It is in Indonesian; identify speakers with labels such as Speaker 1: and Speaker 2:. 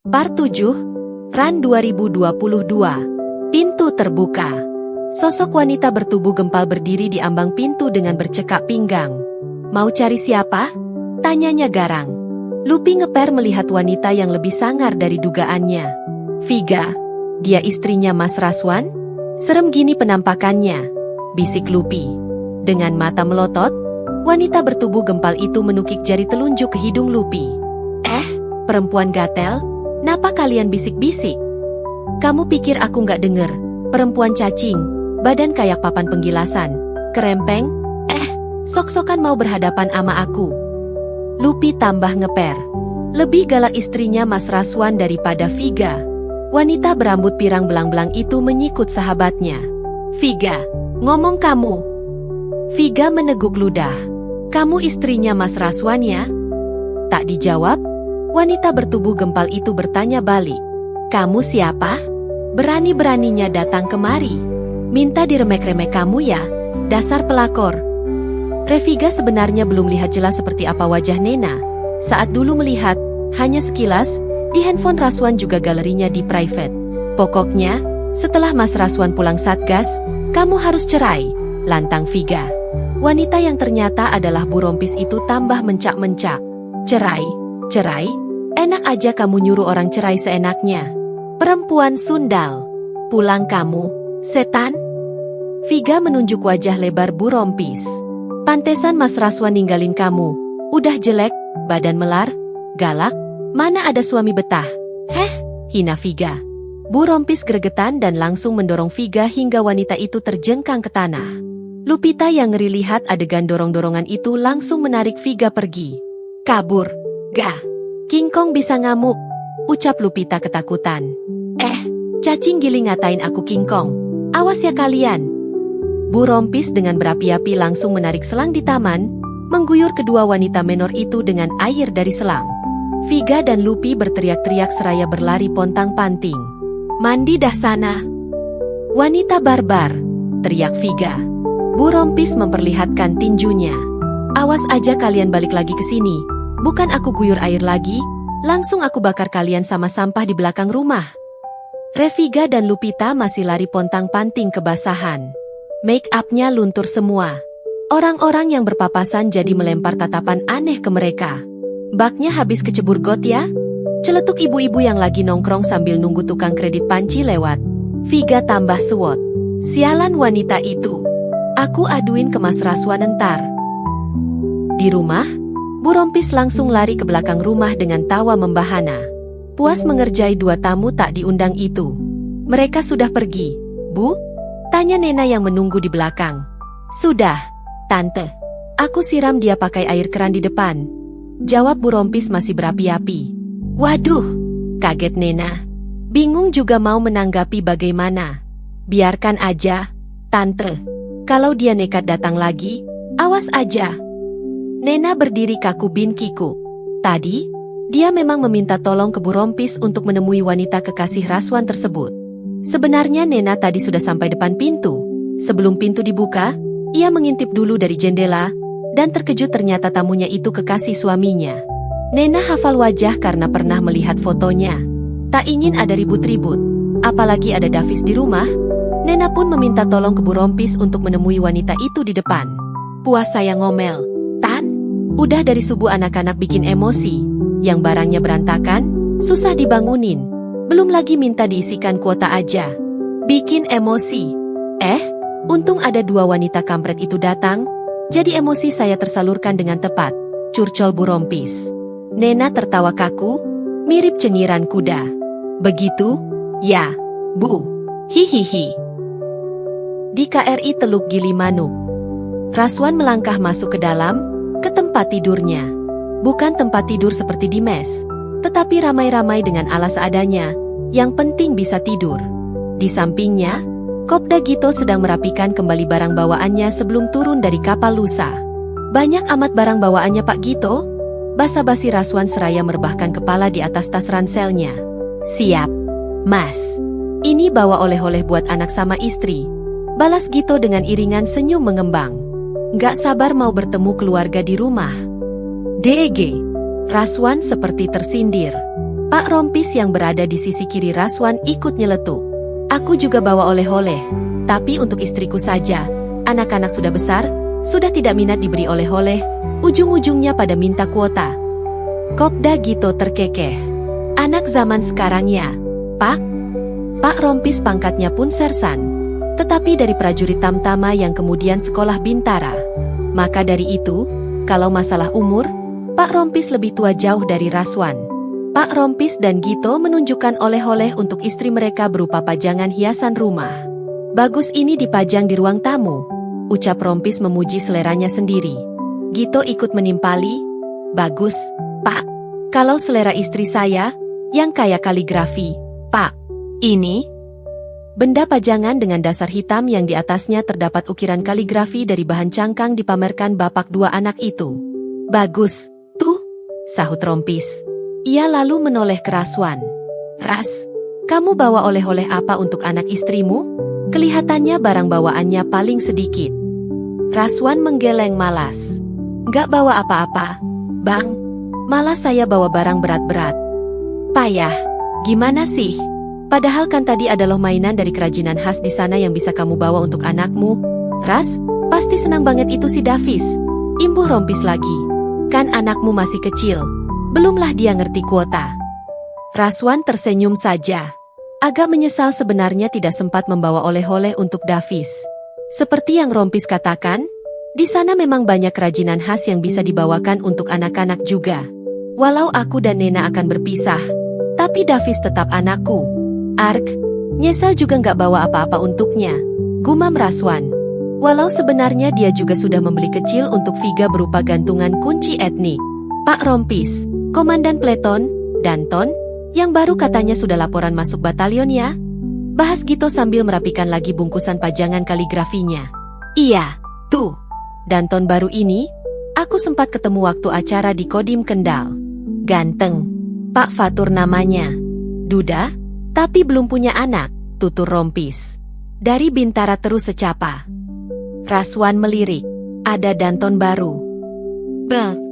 Speaker 1: Part 7, Ran 2022. Pintu terbuka. Sosok wanita bertubuh gempal berdiri di ambang pintu dengan bercekak pinggang. Mau cari siapa? Tanyanya garang. Lupi ngeper melihat wanita yang lebih sangar dari dugaannya. Viga, dia istrinya Mas Raswan? Serem gini penampakannya, bisik Lupi. Dengan mata melotot, wanita bertubuh gempal itu menukik jari telunjuk ke hidung Lupi. Perempuan gatel, napa kalian bisik-bisik? Kamu pikir aku nggak denger? Perempuan cacing, badan kayak papan penggilasan, kerempeng, sok-sokan mau berhadapan ama aku. Lupi tambah ngeper. Lebih galak istrinya Mas Raswan daripada Viga. Wanita berambut pirang belang-belang itu menyikut sahabatnya. Viga, ngomong kamu. Viga meneguk ludah. Kamu istrinya Mas Raswan ya? Tak dijawab, wanita bertubuh gempal itu bertanya balik. Kamu siapa? Berani-beraninya datang kemari. Minta diremek-remek kamu ya, dasar pelakor. Reviga sebenarnya belum lihat jelas seperti apa wajah Nena. Saat dulu melihat, hanya sekilas, di handphone Raswan juga galerinya di private. Pokoknya, setelah Mas Raswan pulang Satgas, kamu harus cerai, lantang Viga. Wanita yang ternyata adalah Bu Rompis itu tambah mencak-mencak. Cerai? Cerai? Enak aja kamu nyuruh orang cerai seenaknya. Perempuan sundal. Pulang kamu, setan? Viga menunjuk wajah lebar Bu Rompis. Pantesan Mas Raswan ninggalin kamu. Udah jelek, badan melar, galak, mana ada suami betah. Hina Viga. Bu Rompis gregetan dan langsung mendorong Viga hingga wanita itu terjengkang ke tanah. Lupita yang ngeri lihat adegan dorong-dorongan itu langsung menarik Viga pergi. Kabur, gah. King Kong bisa ngamuk, ucap Lupita ketakutan. Cacing giling ngatain aku King Kong. Awas ya kalian. Bu Rompis dengan berapi-api langsung menarik selang di taman, mengguyur kedua wanita menor itu dengan air dari selang. Viga dan Lupi berteriak-teriak seraya berlari pontang-panting. Mandi dah sana. Wanita barbar, teriak Viga. Bu Rompis memperlihatkan tinjunya. Awas aja kalian balik lagi ke sini. Bukan aku guyur air lagi, langsung aku bakar kalian sama sampah di belakang rumah. Reviga dan Lupita masih lari pontang-panting kebasahan. Make up-nya luntur semua. Orang-orang yang berpapasan jadi melempar tatapan aneh ke mereka. Baknya habis kecebur got ya? Celetuk ibu-ibu yang lagi nongkrong sambil nunggu tukang kredit panci lewat. Viga tambah suwot. Sialan wanita itu. Aku aduin ke Mas Raswan entar. Di rumah, Bu Rompis langsung lari ke belakang rumah dengan tawa membahana. Puas mengerjai dua tamu tak diundang itu. Mereka sudah pergi, Bu? Tanya Nena yang menunggu di belakang. Sudah, Tante. Aku siram dia pakai air keran di depan. Jawab Bu Rompis masih berapi-api. Waduh, kaget Nena. Bingung juga mau menanggapi bagaimana. Biarkan aja, Tante. Kalau dia nekat datang lagi, awas aja. Nena berdiri kaku bin kiku. Tadi, dia memang meminta tolong ke Bu Rompis untuk menemui wanita kekasih Raswan tersebut. Sebenarnya Nena tadi sudah sampai depan pintu. Sebelum pintu dibuka, ia mengintip dulu dari jendela, dan terkejut ternyata tamunya itu kekasih suaminya. Nena hafal wajah karena pernah melihat fotonya. Tak ingin ada ribut-ribut, apalagi ada Davis di rumah. Nena pun meminta tolong ke Bu Rompis untuk menemui wanita itu di depan. Puas saya ngomel. Tan, udah dari subuh anak-anak bikin emosi. Yang barangnya berantakan, susah dibangunin. Belum lagi minta diisikan kuota aja. Bikin emosi. Untung ada dua wanita kampret itu datang, jadi emosi saya tersalurkan dengan tepat, curcol Bu Rompis. Nena tertawa kaku, mirip cengiran kuda. Begitu? Ya, Bu. Hihihi. Di KRI Teluk Gilimanuk, Raswan melangkah masuk ke dalam, ke tempat tidurnya. Bukan tempat tidur seperti di mes, tetapi ramai-ramai dengan alas seadanya, yang penting bisa tidur. Di sampingnya, Kopda Gito sedang merapikan kembali barang bawaannya sebelum turun dari kapal lusa. Banyak amat barang bawaannya Pak Gito? Basa-basi Raswan seraya merebahkan kepala di atas tas ranselnya. Siap, Mas. Ini bawa oleh-oleh buat anak sama istri. Balas Gito dengan iringan senyum mengembang. Gak sabar mau bertemu keluarga di rumah. DG. Raswan seperti tersindir. Pak Rompis yang berada di sisi kiri Raswan ikut nyeletuk. Aku juga bawa oleh-oleh, tapi untuk istriku saja. Anak-anak sudah besar, sudah tidak minat diberi oleh-oleh, ujung-ujungnya pada minta kuota. Kopda Gito terkekeh. Anak zaman sekarang ya, Pak? Pak Rompis pangkatnya pun sersan, tetapi dari prajurit Tamtama yang kemudian sekolah Bintara. Maka dari itu, kalau masalah umur, Pak Rompis lebih tua jauh dari Raswan. Pak Rompis dan Gito menunjukkan oleh-oleh untuk istri mereka berupa pajangan hiasan rumah. Bagus, ini dipajang di ruang tamu, ucap Rompis memuji seleranya sendiri. Gito ikut menimpali. Bagus, Pak. Kalau selera istri saya, yang kayak kaligrafi, Pak. Ini benda pajangan dengan dasar hitam yang di atasnya terdapat ukiran kaligrafi dari bahan cangkang dipamerkan bapak dua anak itu. Bagus, tuh, sahut Rompis. Ia lalu menoleh ke Raswan. Ras, kamu bawa oleh-oleh apa untuk anak istrimu? Kelihatannya barang bawaannya paling sedikit. Raswan menggeleng malas. Nggak bawa apa-apa, Bang. Malah saya bawa barang berat-berat. Payah, gimana sih? Padahal kan tadi adalah mainan dari kerajinan khas di sana yang bisa kamu bawa untuk anakmu. Ras, pasti senang banget itu si Davis. Imbuh Rompis lagi. Kan anakmu masih kecil. Belumlah dia ngerti kuota. Raswan tersenyum saja. Agak menyesal sebenarnya tidak sempat membawa oleh-oleh untuk Davis. Seperti yang Rompis katakan, di sana memang banyak kerajinan khas yang bisa dibawakan untuk anak-anak juga. Walau aku dan Nena akan berpisah, tapi Davis tetap anakku. Ark, nyesal juga nggak bawa apa-apa untuknya, gumam Raswan. Walau sebenarnya dia juga sudah membeli kecil untuk Viga berupa gantungan kunci etnik. Pak Rompis, Komandan Pleton, Danton, yang baru katanya sudah laporan masuk batalion ya? Bahas Gito sambil merapikan lagi bungkusan pajangan kaligrafinya. Iya, tuh. Danton baru ini, aku sempat ketemu waktu acara di Kodim Kendal. Ganteng. Pak Fatur namanya. Duda, tapi belum punya anak, tutur Rompis. Dari Bintara terus secapa. Raswan melirik. Ada Danton baru. Bang.